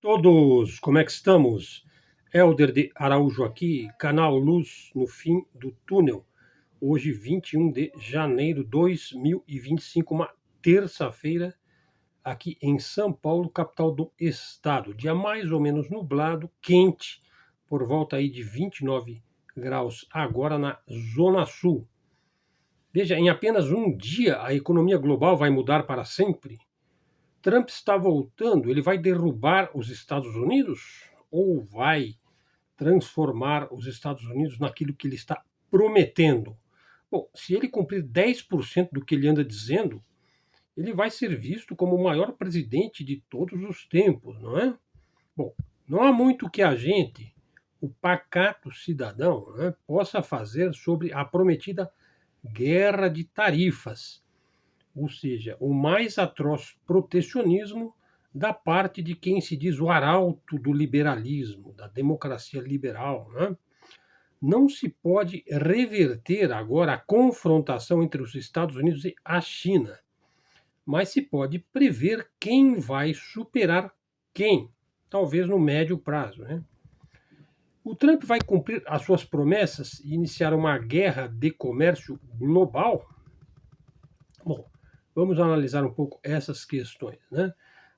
Todos, como é que estamos? Helder de Araújo aqui, canal Luz no fim do túnel. Hoje, 21 de janeiro de 2025, uma terça-feira, aqui em São Paulo, capital do estado. Dia mais ou menos nublado, quente, por volta aí de 29 graus agora na Zona Sul. Veja, em apenas um dia a economia global vai mudar para sempre. Trump está voltando, ele vai derrubar os Estados Unidos ou vai transformar os Estados Unidos naquilo que ele está prometendo? Bom, se ele cumprir 10% do que ele anda dizendo, ele vai ser visto como o maior presidente de todos os tempos, não é? Bom, não há muito que a gente, o pacato cidadão, né, possa fazer sobre a prometida guerra de tarifas, ou seja, o mais atroz protecionismo da parte de quem se diz o arauto do liberalismo, da democracia liberal. Né? Não se pode reverter agora a confrontação entre os Estados Unidos e a China, mas se pode prever quem vai superar quem, talvez no médio prazo. Né? O Trump vai cumprir as suas promessas e iniciar uma guerra de comércio global? Bom, vamos analisar um pouco essas questões. Né?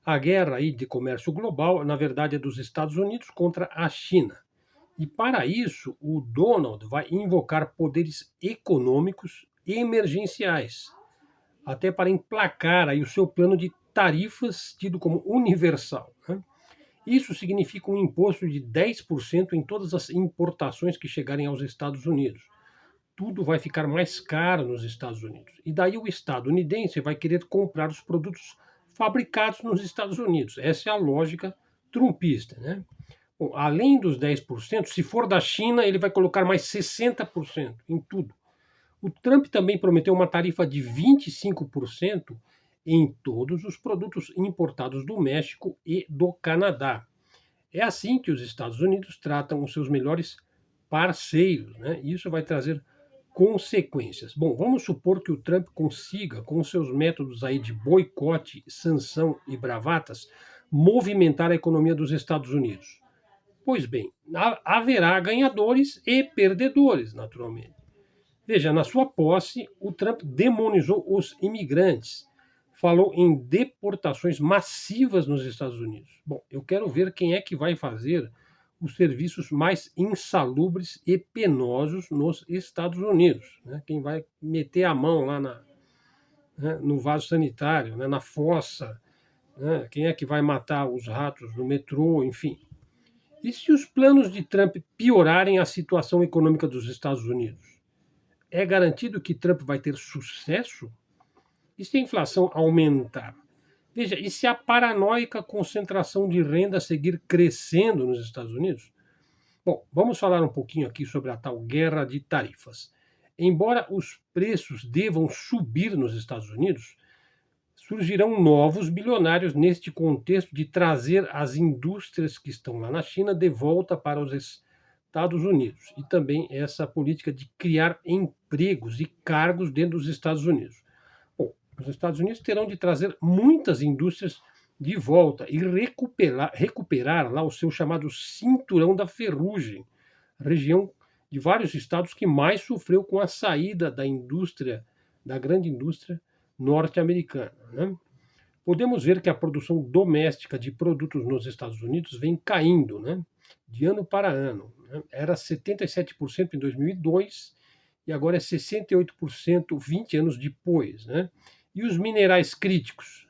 A guerra aí de comércio global, na verdade, é dos Estados Unidos contra a China. E para isso, o Donald vai invocar poderes econômicos emergenciais, até para emplacar aí o seu plano de tarifas tido como universal. Né? Isso significa um imposto de 10% em todas as importações que chegarem aos Estados Unidos. Tudo vai ficar mais caro nos Estados Unidos. E daí o estadunidense vai querer comprar os produtos fabricados nos Estados Unidos. Essa é a lógica trumpista. Né? Bom, além dos 10%, se for da China, ele vai colocar mais 60% em tudo. O Trump também prometeu uma tarifa de 25% em todos os produtos importados do México e do Canadá. É assim que os Estados Unidos tratam os seus melhores parceiros. Né? Isso vai trazer consequências. Bom, vamos supor que o Trump consiga, com seus métodos aí de boicote, sanção e bravatas, movimentar a economia dos Estados Unidos. Pois bem, haverá ganhadores e perdedores, naturalmente. Veja, na sua posse, o Trump demonizou os imigrantes, falou em deportações massivas nos Estados Unidos. Bom, eu quero ver quem é que vai fazer os serviços mais insalubres e penosos nos Estados Unidos. Né? Quem vai meter a mão lá no vaso sanitário, né? Na fossa, né? Quem é que vai matar os ratos no metrô, enfim. E se os planos de Trump piorarem a situação econômica dos Estados Unidos? É garantido que Trump vai ter sucesso? E se a inflação aumentar? Veja, e se a paranoica concentração de renda seguir crescendo nos Estados Unidos? Bom, vamos falar um pouquinho aqui sobre a tal guerra de tarifas. Embora os preços devam subir nos Estados Unidos, surgirão novos bilionários neste contexto de trazer as indústrias que estão lá na China de volta para os Estados Unidos. E também essa política de criar empregos e cargos dentro dos Estados Unidos. Bom, os Estados Unidos terão de trazer muitas indústrias de volta e recuperar lá o seu chamado cinturão da ferrugem, região de vários estados que mais sofreu com a saída da indústria, da grande indústria norte-americana. Né? Podemos ver que a produção doméstica de produtos nos Estados Unidos vem caindo, né? De ano para ano. Né? Era 77% em 2002 e agora é 68% 20 anos depois. Né? E os minerais críticos?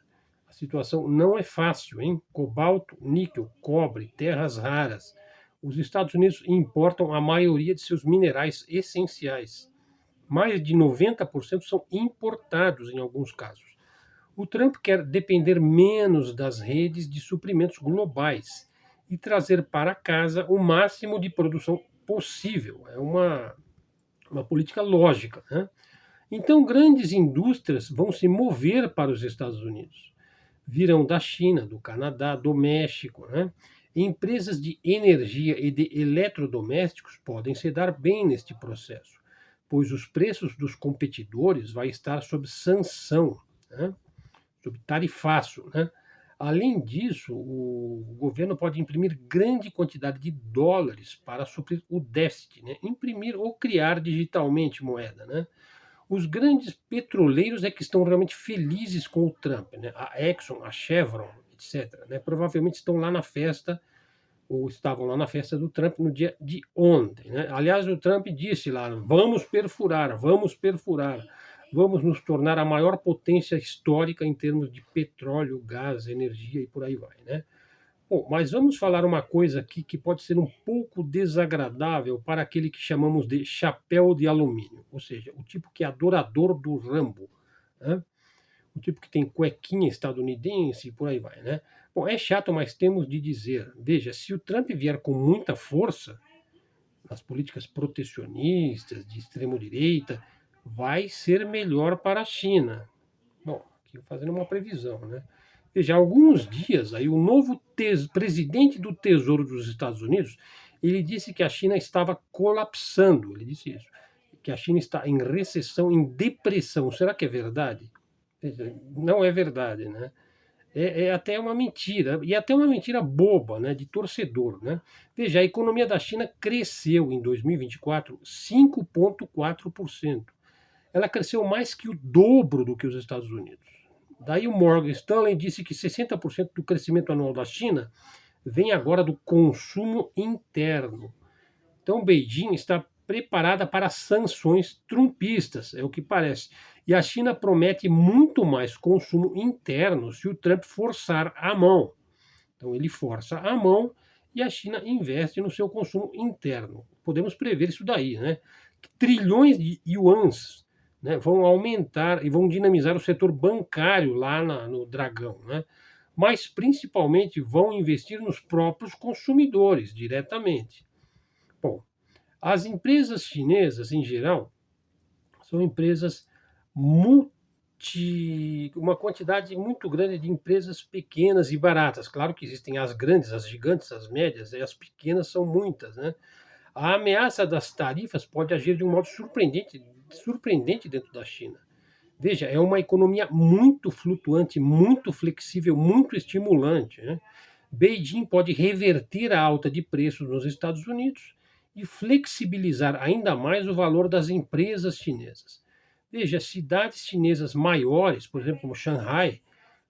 A situação não é fácil, hein? Cobalto, níquel, cobre, terras raras. Os Estados Unidos importam a maioria de seus minerais essenciais. Mais de 90% são importados em alguns casos. O Trump quer depender menos das redes de suprimentos globais e trazer para casa o máximo de produção possível. É uma política lógica. Né? Então, grandes indústrias vão se mover para os Estados Unidos. Virão da China, do Canadá, do México. Né? Empresas de energia e de eletrodomésticos podem se dar bem neste processo, pois os preços dos competidores vai estar sob sanção, né? Sob tarifaço. Né? Além disso, o governo pode imprimir grande quantidade de dólares para suprir o déficit, né? Imprimir ou criar digitalmente moeda, né? Os grandes petroleiros é que estão realmente felizes com o Trump, né? A Exxon, a Chevron, etc., né? Provavelmente estão lá na festa, ou estavam lá na festa do Trump no dia de ontem, né? Aliás, o Trump disse lá: vamos perfurar, vamos nos tornar a maior potência histórica em termos de petróleo, gás, energia e por aí vai, né? Bom, mas vamos falar uma coisa aqui que pode ser um pouco desagradável para aquele que chamamos de chapéu de alumínio, ou seja, o tipo que é adorador do Rambo, né? O tipo que tem cuequinha estadunidense e por aí vai, né? Bom, é chato, mas temos de dizer, veja, se o Trump vier com muita força nas políticas protecionistas, de extremo-direita, vai ser melhor para a China. Bom, aqui fazendo uma previsão, né? Veja, há alguns dias aí o novo presidente do Tesouro dos Estados Unidos, ele disse que a China estava colapsando, ele disse isso, que a China está em recessão, em depressão. Será que é verdade? Não é verdade, né? É até uma mentira, e até uma mentira boba, né, de torcedor, né? Veja, a economia da China cresceu em 2024 5,4%. Ela cresceu mais que o dobro do que os Estados Unidos. Daí o Morgan Stanley disse que 60% do crescimento anual da China vem agora do consumo interno. Então, Beijing está preparada para sanções trumpistas, é o que parece. E a China promete muito mais consumo interno se o Trump forçar a mão. Então, ele força a mão e a China investe no seu consumo interno. Podemos prever isso daí, né? Trilhões de yuans, né, vão aumentar e vão dinamizar o setor bancário lá no Dragão, né? Mas principalmente vão investir nos próprios consumidores diretamente. Bom, as empresas chinesas, em geral, são empresas uma quantidade muito grande de empresas pequenas e baratas. Claro que existem as grandes, as gigantes, as médias, e as pequenas são muitas, né? A ameaça das tarifas pode agir de um modo surpreendente dentro da China. Veja, é uma economia muito flutuante, muito flexível, muito estimulante, né? Beijing pode reverter a alta de preços nos Estados Unidos e flexibilizar ainda mais o valor das empresas chinesas. Veja, cidades chinesas maiores, por exemplo, como Shanghai,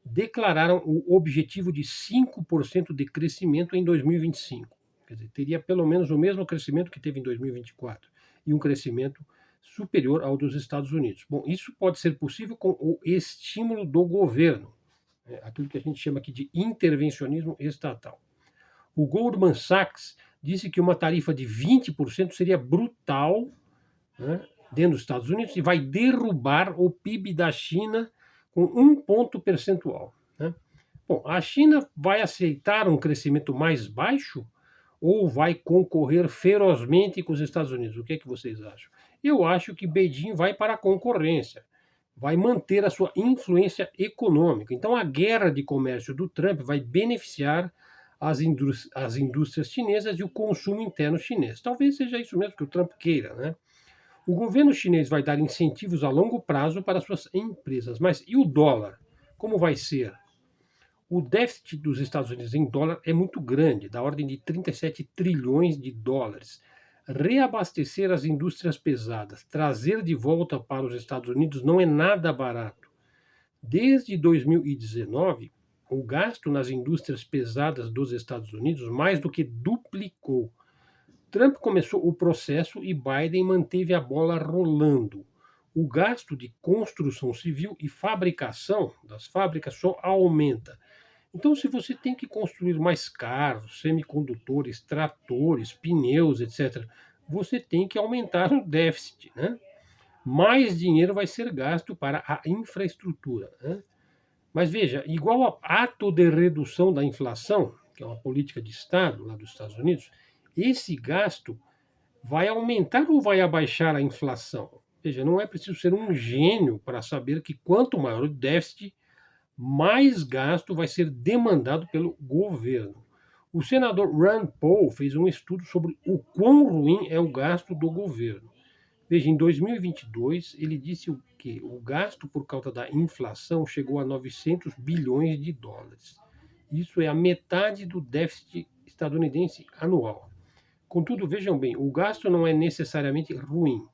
declararam o objetivo de 5% de crescimento em 2025. Quer dizer, teria pelo menos o mesmo crescimento que teve em 2024 e um crescimento superior ao dos Estados Unidos. Bom, isso pode ser possível com o estímulo do governo, aquilo que a gente chama aqui de intervencionismo estatal. O Goldman Sachs disse que uma tarifa de 20% seria brutal, né, dentro dos Estados Unidos e vai derrubar o PIB da China com 1 ponto percentual, né? Bom, a China vai aceitar um crescimento mais baixo ou vai concorrer ferozmente com os Estados Unidos? O que é que vocês acham? Eu acho que Beijing vai para a concorrência, vai manter a sua influência econômica. Então, a guerra de comércio do Trump vai beneficiar as indústrias chinesas e o consumo interno chinês. Talvez seja isso mesmo que o Trump queira, né? O governo chinês vai dar incentivos a longo prazo para suas empresas. Mas e o dólar? Como vai ser? O déficit dos Estados Unidos em dólar é muito grande, da ordem de 37 trilhões de dólares. Reabastecer as indústrias pesadas, trazer de volta para os Estados Unidos não é nada barato. Desde 2019, o gasto nas indústrias pesadas dos Estados Unidos mais do que duplicou. Trump começou o processo e Biden manteve a bola rolando. O gasto de construção civil e fabricação das fábricas só aumenta. Então, se você tem que construir mais carros, semicondutores, tratores, pneus, etc., você tem que aumentar o déficit, né? Mais dinheiro vai ser gasto para a infraestrutura, né? Mas veja, igual ao ato de redução da inflação, que é uma política de Estado lá dos Estados Unidos, esse gasto vai aumentar ou vai abaixar a inflação? Veja, não é preciso ser um gênio para saber que quanto maior o déficit, mais gasto vai ser demandado pelo governo. O senador Rand Paul fez um estudo sobre o quão ruim é o gasto do governo. Veja, em 2022, ele disse que o gasto por causa da inflação chegou a 900 bilhões de dólares. Isso é a metade do déficit estadunidense anual. Contudo, vejam bem, o gasto não é necessariamente ruim.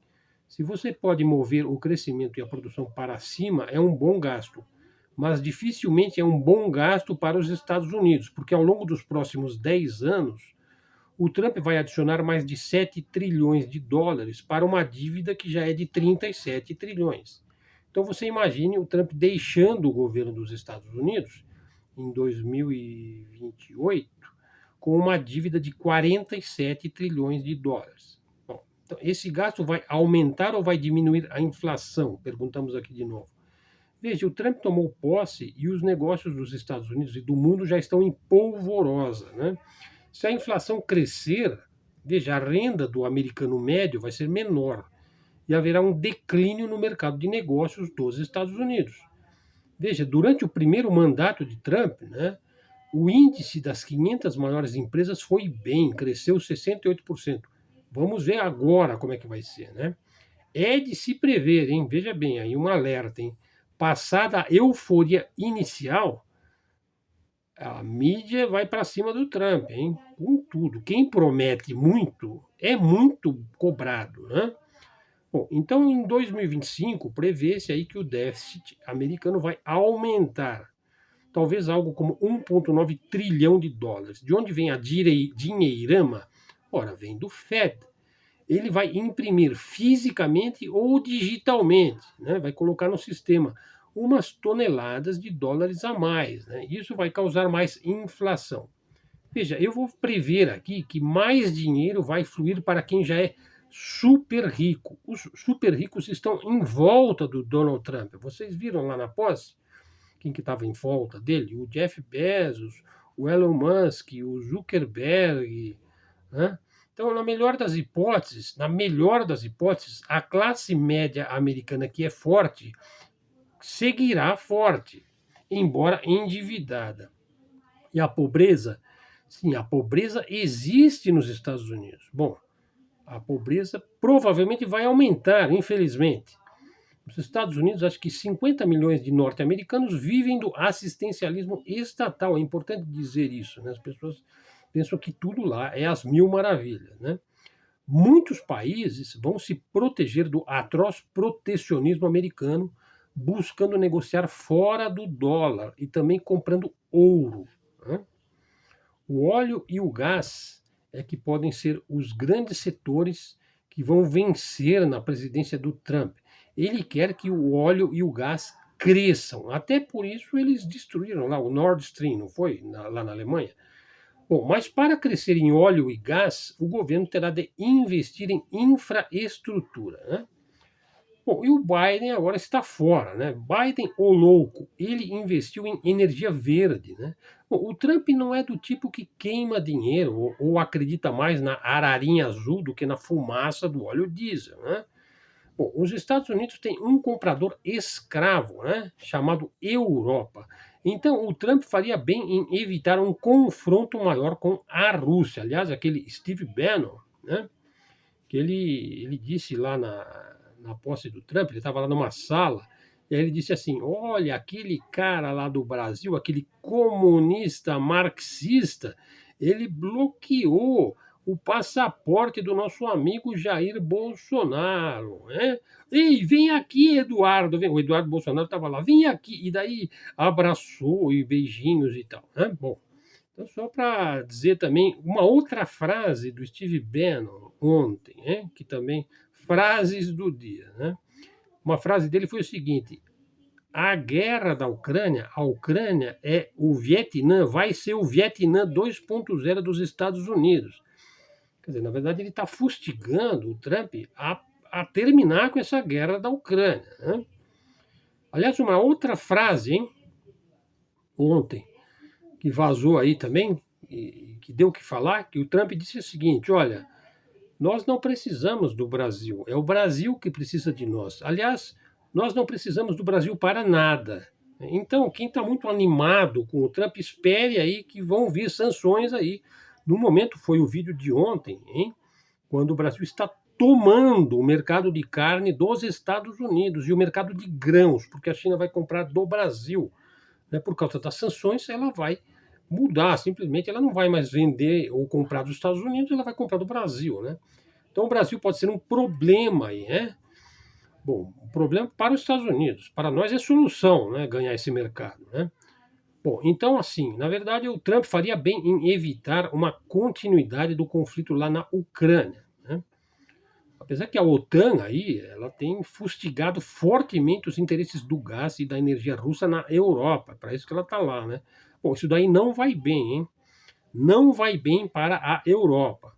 Se você pode mover o crescimento e a produção para cima, é um bom gasto. Mas dificilmente é um bom gasto para os Estados Unidos, porque ao longo dos próximos 10 anos, o Trump vai adicionar mais de 7 trilhões de dólares para uma dívida que já é de 37 trilhões. Então você imagine o Trump deixando o governo dos Estados Unidos em 2028 com uma dívida de 47 trilhões de dólares. Bom, então esse gasto vai aumentar ou vai diminuir a inflação? Perguntamos aqui de novo. Veja, o Trump tomou posse e os negócios dos Estados Unidos e do mundo já estão em polvorosa, né? Se a inflação crescer, veja, a renda do americano médio vai ser menor e haverá um declínio no mercado de negócios dos Estados Unidos. Veja, durante o primeiro mandato de Trump, né, o índice das 500 maiores empresas foi bem, cresceu 68%. Vamos ver agora como é que vai ser, né? É de se prever, hein? Veja bem, aí um alerta, hein? Passada a euforia inicial, a mídia vai para cima do Trump, hein? Com tudo. Quem promete muito é muito cobrado, né? Bom, então em 2025 prevê-se aí que o déficit americano vai aumentar, talvez algo como 1,9 trilhão de dólares. De onde vem a dinheirama? Ora, vem do Fed. Ele vai imprimir fisicamente ou digitalmente, né? Vai colocar no sistema umas toneladas de dólares a mais, né? Isso vai causar mais inflação. Veja, eu vou prever aqui que mais dinheiro vai fluir para quem já é super rico. Os super ricos estão em volta do Donald Trump. Vocês viram lá na posse quem que estava em volta dele? O Jeff Bezos, o Elon Musk, o Zuckerberg, né? Então, na melhor das hipóteses, a classe média americana que é forte seguirá forte, embora endividada. E a pobreza? Sim, a pobreza existe nos Estados Unidos. Bom, a pobreza provavelmente vai aumentar, infelizmente. Nos Estados Unidos, acho que 50 milhões de norte-americanos vivem do assistencialismo estatal. É importante dizer isso, né? As pessoas pensam que tudo lá é às mil maravilhas, né? Muitos países vão se proteger do atroz protecionismo americano, buscando negociar fora do dólar e também comprando ouro, né? O óleo e o gás é que podem ser os grandes setores que vão vencer na presidência do Trump. Ele quer que o óleo e o gás cresçam. Até por isso eles destruíram lá o Nord Stream, não foi? Lá na Alemanha. Bom, mas para crescer em óleo e gás, o governo terá de investir em infraestrutura, né? Bom, e o Biden agora está fora, né? Biden, o louco, ele investiu em energia verde, né? Bom, o Trump não é do tipo que queima dinheiro ou acredita mais na ararinha azul do que na fumaça do óleo diesel, né? Bom, os Estados Unidos têm um comprador escravo, né? Chamado Europa. Então, o Trump faria bem em evitar um confronto maior com a Rússia. Aliás, aquele Steve Bannon, né? Que ele disse lá na posse do Trump, ele estava lá numa sala, e aí ele disse assim: olha, aquele cara lá do Brasil, aquele comunista marxista, ele bloqueou o passaporte do nosso amigo Jair Bolsonaro, né? Ei, vem aqui, Eduardo. O Eduardo Bolsonaro estava lá, vem aqui. E daí abraçou e beijinhos e tal, né? Bom, então, só para dizer também uma outra frase do Steve Bannon ontem, né, que também, frases do dia, né? Uma frase dele foi o seguinte: a guerra da Ucrânia, a Ucrânia é o Vietnã, vai ser o Vietnã 2.0 dos Estados Unidos. Quer dizer, na verdade, ele está fustigando o Trump a terminar com essa guerra da Ucrânia, né? Aliás, uma outra frase, hein, ontem, que vazou aí também, e que deu o que falar, que o Trump disse o seguinte: olha, nós não precisamos do Brasil, é o Brasil que precisa de nós. Aliás, nós não precisamos do Brasil para nada. Então, quem está muito animado com o Trump, espere aí que vão vir sanções aí. No momento, foi o vídeo de ontem, hein? Quando o Brasil está tomando o mercado de carne dos Estados Unidos e o mercado de grãos, porque a China vai comprar do Brasil, né? Por causa das sanções, ela vai mudar, simplesmente ela não vai mais vender ou comprar dos Estados Unidos, ela vai comprar do Brasil, né? Então o Brasil pode ser um problema aí, né? Bom, o problema para os Estados Unidos, para nós é solução, né? Ganhar esse mercado, né? Bom, então assim, na verdade o Trump faria bem em evitar uma continuidade do conflito lá na Ucrânia, né? Apesar que a OTAN aí, ela tem fustigado fortemente os interesses do gás e da energia russa na Europa, para isso que ela está lá, né? Bom, isso daí não vai bem, hein? Não vai bem para a Europa.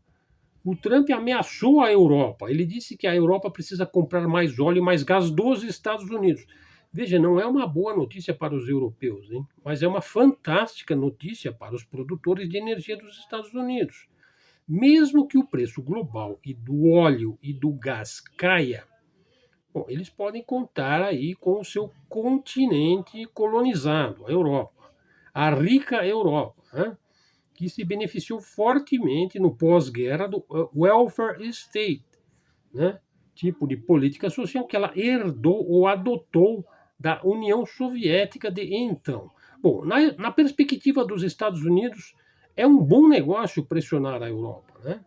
O Trump ameaçou a Europa. Ele disse que a Europa precisa comprar mais óleo e mais gás dos Estados Unidos. Veja, não é uma boa notícia para os europeus, hein? Mas é uma fantástica notícia para os produtores de energia dos Estados Unidos. Mesmo que o preço global e do óleo e do gás caia, bom, eles podem contar aí com o seu continente colonizado, a Europa, a rica Europa, né? Que se beneficiou fortemente no pós-guerra do welfare state, né? Tipo de política social que ela herdou ou adotou da União Soviética de então. Bom, na perspectiva dos Estados Unidos, é um bom negócio pressionar a Europa, né?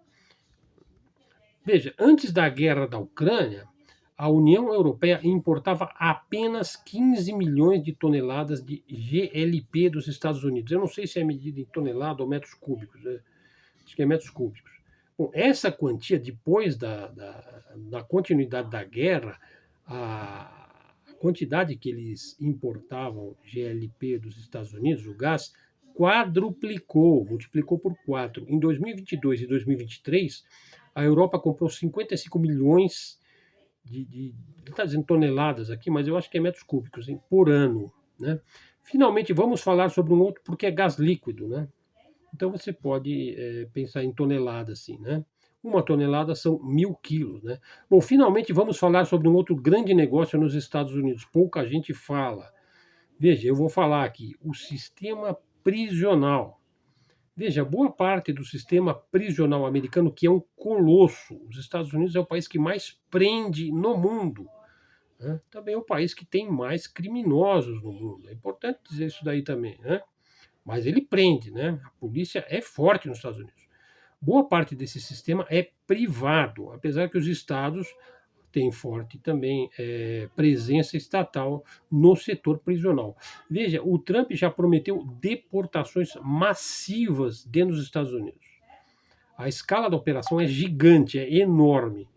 Veja, antes da guerra da Ucrânia, a União Europeia importava apenas 15 milhões de toneladas de GLP dos Estados Unidos. Eu não sei se é medida em tonelada ou metros cúbicos, né? Acho que é metros cúbicos. Bom, essa quantia, depois da continuidade da guerra, a quantidade que eles importavam GLP dos Estados Unidos, o gás, quadruplicou, multiplicou por 4. Em 2022 e 2023, a Europa comprou 55 milhões ele está dizendo toneladas aqui, mas eu acho que é metros cúbicos, hein, por ano, né? Finalmente, vamos falar sobre um outro, porque é gás líquido, né? Então você pode pensar em tonelada assim, né? Uma tonelada são 1.000 quilos, né? Bom, finalmente vamos falar sobre um outro grande negócio nos Estados Unidos. Pouca gente fala. Veja, eu vou falar aqui, o sistema prisional. Veja, boa parte do sistema prisional americano, que é um colosso, os Estados Unidos é o país que mais prende no mundo, né? Também é o país que tem mais criminosos no mundo. É importante dizer isso daí também, né? Mas ele prende, né? A polícia é forte nos Estados Unidos. Boa parte desse sistema é privado, apesar que os estados têm forte também presença estatal no setor prisional. Veja, o Trump já prometeu deportações massivas dentro dos Estados Unidos. A escala da operação é gigante, é enorme.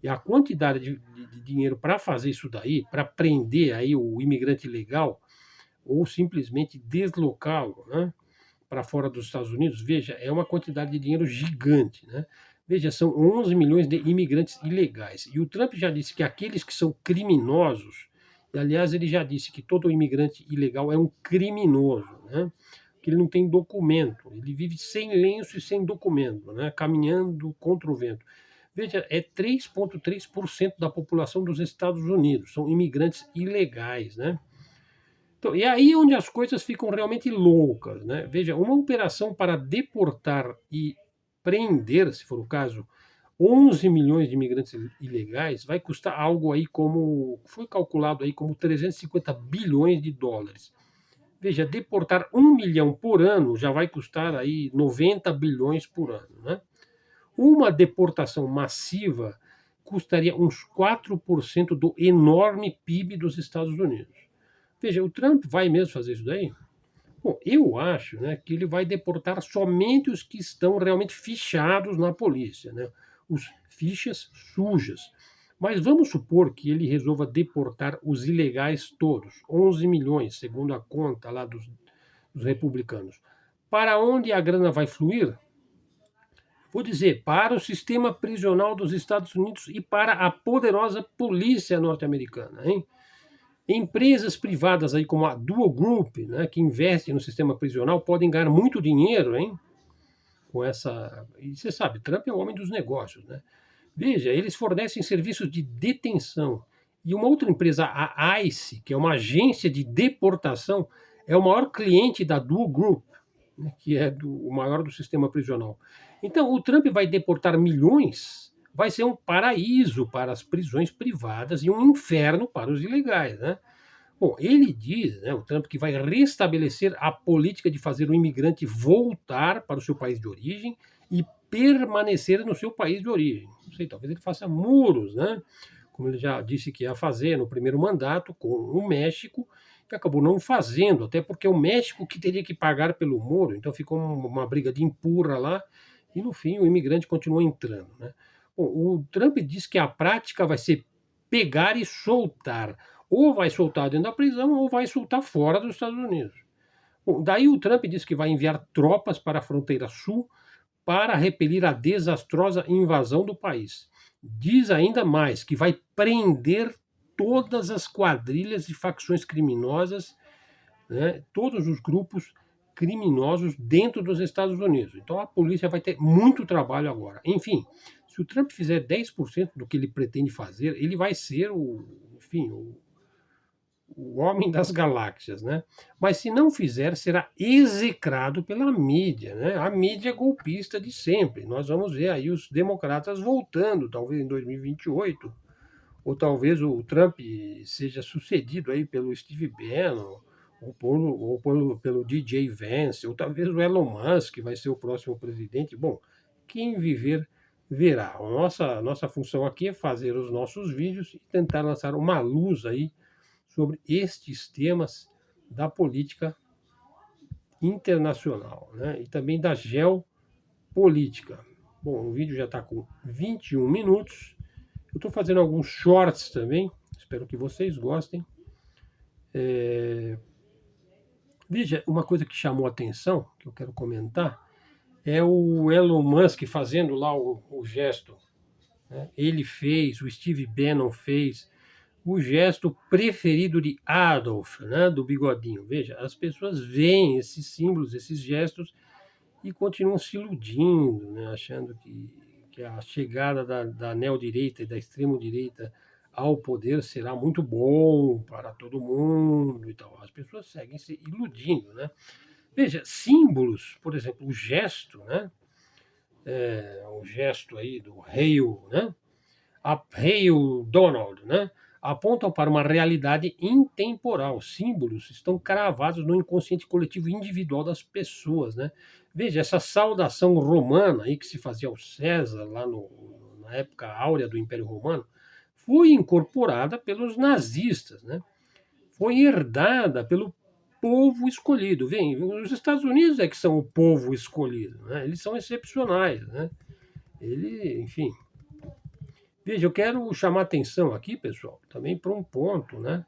E a quantidade de dinheiro para fazer isso daí, para prender aí o imigrante ilegal, ou simplesmente deslocá-lo, né, para fora dos Estados Unidos, veja, é uma quantidade de dinheiro gigante, né? Veja, são 11 milhões de imigrantes ilegais. E o Trump já disse que aqueles que são criminosos, e aliás, ele já disse que todo imigrante ilegal é um criminoso, né? Que ele não tem documento, ele vive sem lenço e sem documento, né? Caminhando contra o vento. Veja, é 3,3% da população dos Estados Unidos, são imigrantes ilegais, né? Então, e aí onde as coisas ficam realmente loucas, né? Veja, uma operação para deportar e prender, se for o caso, 11 milhões de imigrantes ilegais vai custar algo aí como, foi calculado aí como 350 bilhões de dólares. Veja, deportar 1 milhão por ano já vai custar aí 90 bilhões por ano, né? Uma deportação massiva custaria uns 4% do enorme PIB dos Estados Unidos. Veja, o Trump vai mesmo fazer isso daí? Bom, eu acho, né, que ele vai deportar somente os que estão realmente fichados na polícia, né? Os fichas sujas. Mas vamos supor que ele resolva deportar os ilegais todos, 11 milhões, segundo a conta lá dos republicanos. Para onde a grana vai fluir? Vou dizer, para o sistema prisional dos Estados Unidos e para a poderosa polícia norte-americana, hein? Empresas privadas aí como a Dual Group, né, que investem no sistema prisional, podem ganhar muito dinheiro, hein? Com essa. E você sabe, Trump é o homem dos negócios, né? Veja, eles fornecem serviços de detenção. E uma outra empresa, a ICE, que é uma agência de deportação, é o maior cliente da Dual Group, né, que é o maior do sistema prisional. Então, o Trump vai deportar milhões, vai ser um paraíso para as prisões privadas e um inferno para os ilegais, né? Bom, ele diz, né, o Trump, que vai restabelecer a política de fazer o imigrante voltar para o seu país de origem e permanecer no seu país de origem. Não sei, talvez ele faça muros, né? Como ele já disse que ia fazer no primeiro mandato com o México, e acabou não fazendo, até porque é o México que teria que pagar pelo muro, então ficou uma briga de empurra lá, e no fim o imigrante continuou entrando, né? Bom, o Trump diz que a prática vai ser pegar e soltar, ou vai soltar dentro da prisão ou vai soltar fora dos Estados Unidos. Bom, daí o Trump diz que vai enviar tropas para a fronteira sul para repelir a desastrosa invasão do país. Diz ainda mais que vai prender todas as quadrilhas e facções criminosas, né, todos os grupos criminosos dentro dos Estados Unidos. Então a polícia vai ter muito trabalho agora. Enfim, se o Trump fizer 10% do que ele pretende fazer, ele vai ser enfim, o homem das galáxias, né? Mas se não fizer, será execrado pela mídia, né? A mídia golpista de sempre. Nós vamos ver aí os democratas voltando, talvez em 2028, ou talvez o Trump seja sucedido aí pelo Steve Bannon, pelo DJ Vance, ou talvez o Elon Musk vai ser o próximo presidente. Bom, quem viver verá. A nossa função aqui é fazer os nossos vídeos e tentar lançar uma luz aí sobre estes temas da política internacional, né? E também da geopolítica. Bom, o vídeo já está com 21 minutos. Eu estou fazendo alguns shorts também, espero que vocês gostem. Veja, uma coisa que chamou a atenção, que eu quero comentar, é o Elon Musk fazendo lá o gesto, né? Ele fez, o Steve Bannon fez, o gesto preferido de Adolf, né, do bigodinho. Veja, as pessoas veem esses símbolos, esses gestos e continuam se iludindo, né, achando que a chegada da neodireita e da extrema-direita ao poder será muito bom para todo mundo e tal. As pessoas seguem se iludindo, né? Veja, símbolos, por exemplo, o gesto, né? O gesto aí do Hail, né? Hail Donald, né? Apontam para uma realidade intemporal. Símbolos estão cravados no inconsciente coletivo individual das pessoas, né? Veja, essa saudação romana aí que se fazia ao César lá na época áurea do Império Romano foi incorporada pelos nazistas, né? Foi herdada pelo povo escolhido. Vem, os Estados Unidos é que são o povo escolhido, né? Eles são excepcionais, né? Enfim, veja, eu quero chamar atenção aqui, pessoal, também para um ponto, né?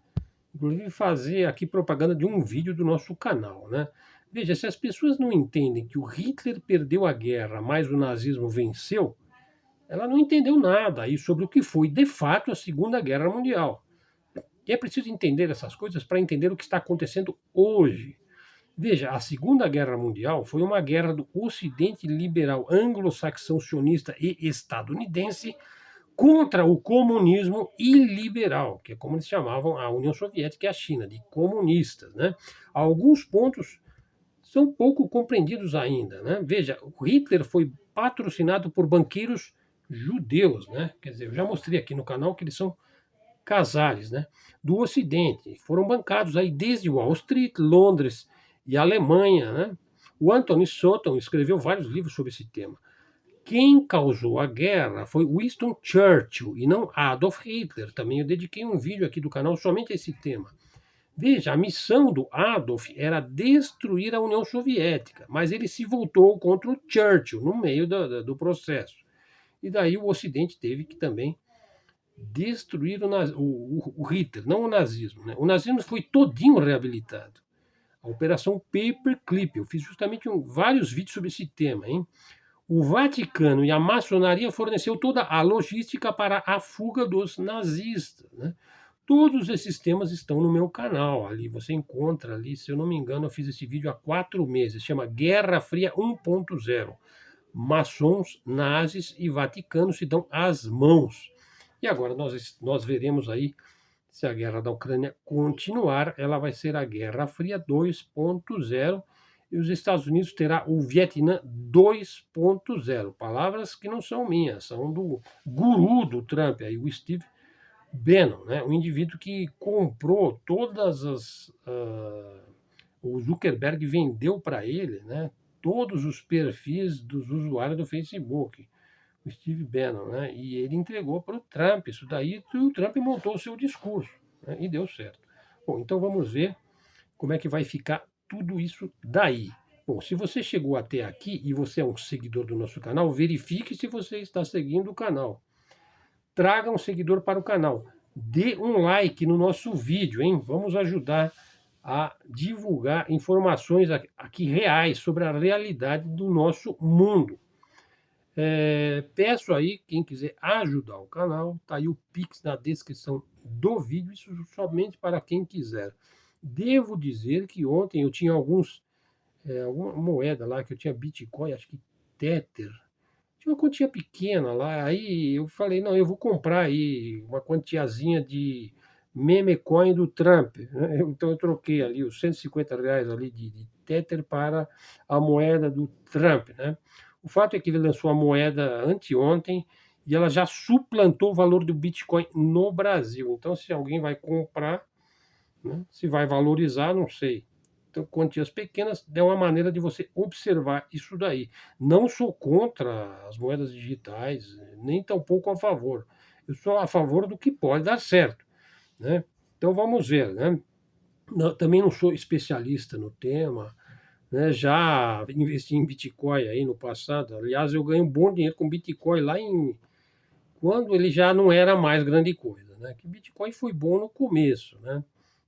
Inclusive fazer aqui propaganda de um vídeo do nosso canal, né? Veja, se as pessoas não entendem que o Hitler perdeu a guerra, mas o nazismo venceu, ela não entendeu nada aí sobre o que foi de fato a Segunda Guerra Mundial. E é preciso entender essas coisas para entender o que está acontecendo hoje. Veja, a Segunda Guerra Mundial foi uma guerra do Ocidente liberal anglo-saxão sionista e estadunidense contra o comunismo iliberal, que é como eles chamavam a União Soviética e a China, de comunistas, né? Alguns pontos são pouco compreendidos ainda, né? Veja, o Hitler foi patrocinado por banqueiros judeus, né? Quer dizer, eu já mostrei aqui no canal que eles são casares, né? Do Ocidente, foram bancados aí desde Wall Street, Londres e Alemanha, né? O Anthony Sutton escreveu vários livros sobre esse tema. Quem causou a guerra foi Winston Churchill e não Adolf Hitler. Também eu dediquei um vídeo aqui do canal somente a esse tema. Veja, a missão do Adolf era destruir a União Soviética, mas ele se voltou contra o Churchill no meio do processo. E daí o Ocidente teve que também destruir o Hitler, não o nazismo, né? O nazismo foi todinho reabilitado. A Operação Paperclip, eu fiz justamente vários vídeos sobre esse tema, hein? O Vaticano e a maçonaria forneceu toda a logística para a fuga dos nazistas, né? Todos esses temas estão no meu canal. Ali você encontra ali, se eu não me engano, eu fiz esse vídeo há 4 meses. Chama Guerra Fria 1.0. Maçons, nazis e Vaticano se dão as mãos. E agora nós veremos aí se a guerra da Ucrânia continuar, ela vai ser a Guerra Fria 2.0 e os Estados Unidos terá o Vietnã 2.0. Palavras que não são minhas, são do guru do Trump, aí, o Steve Bannon, né? O indivíduo que comprou todas o Zuckerberg vendeu para ele, né? Todos os perfis dos usuários do Facebook, o Steve Bannon, né? E ele entregou para o Trump isso daí, e o Trump montou o seu discurso, né? E deu certo. Bom, então vamos ver como é que vai ficar tudo isso daí. Bom, se você chegou até aqui e você é um seguidor do nosso canal, verifique se você está seguindo o canal. Traga um seguidor para o canal. Dê um like no nosso vídeo, hein? Vamos ajudar a divulgar informações aqui reais sobre a realidade do nosso mundo. Peço aí, quem quiser ajudar o canal, tá aí o Pix na descrição do vídeo, isso somente para quem quiser. Devo dizer que ontem eu tinha alguma moeda lá, que eu tinha Bitcoin, acho que Tether, tinha uma quantia pequena lá, aí eu falei, não, eu vou comprar aí uma quantiazinha de meme coin do Trump, né? Então eu troquei ali os R$ 150 ali de Tether para a moeda do Trump, né? O fato é que ele lançou a moeda anteontem e ela já suplantou o valor do Bitcoin no Brasil. Então, se alguém vai comprar, né, se vai valorizar, não sei. Então, quantias pequenas é uma maneira de você observar isso daí. Não sou contra as moedas digitais, nem tampouco a favor. Eu sou a favor do que pode dar certo, né? Então vamos ver, né? Também não sou especialista no tema, né? Já investi em Bitcoin aí no passado. Aliás, eu ganho um bom dinheiro com Bitcoin lá quando ele já não era mais grande coisa, né? Que Bitcoin foi bom no começo, né?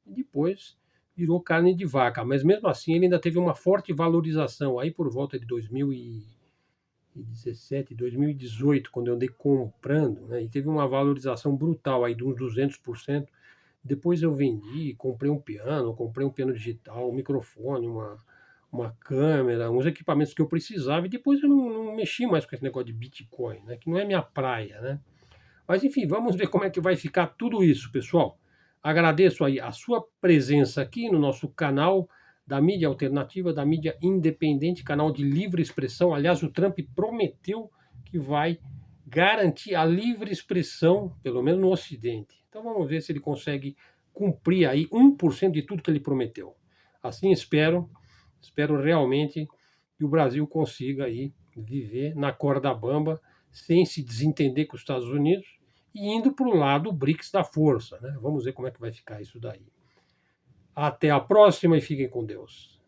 E depois virou carne de vaca, mas mesmo assim ele ainda teve uma forte valorização aí por volta de 2017, 2018, quando eu andei comprando, né? E teve uma valorização brutal aí de uns 200%. Depois eu vendi, comprei um piano digital, um microfone, uma câmera, uns equipamentos que eu precisava e depois eu não mexi mais com esse negócio de Bitcoin, né? Que não é minha praia, né? Mas enfim, vamos ver como é que vai ficar tudo isso, pessoal. Agradeço aí a sua presença aqui no nosso canal da mídia alternativa, da mídia independente, canal de livre expressão. Aliás, o Trump prometeu que vai garantir a livre expressão, pelo menos no Ocidente. Então vamos ver se ele consegue cumprir aí 1% de tudo que ele prometeu. Assim espero realmente que o Brasil consiga aí viver na corda bamba, sem se desentender com os Estados Unidos e indo para o lado BRICS da força, né? Vamos ver como é que vai ficar isso daí. Até a próxima e fiquem com Deus.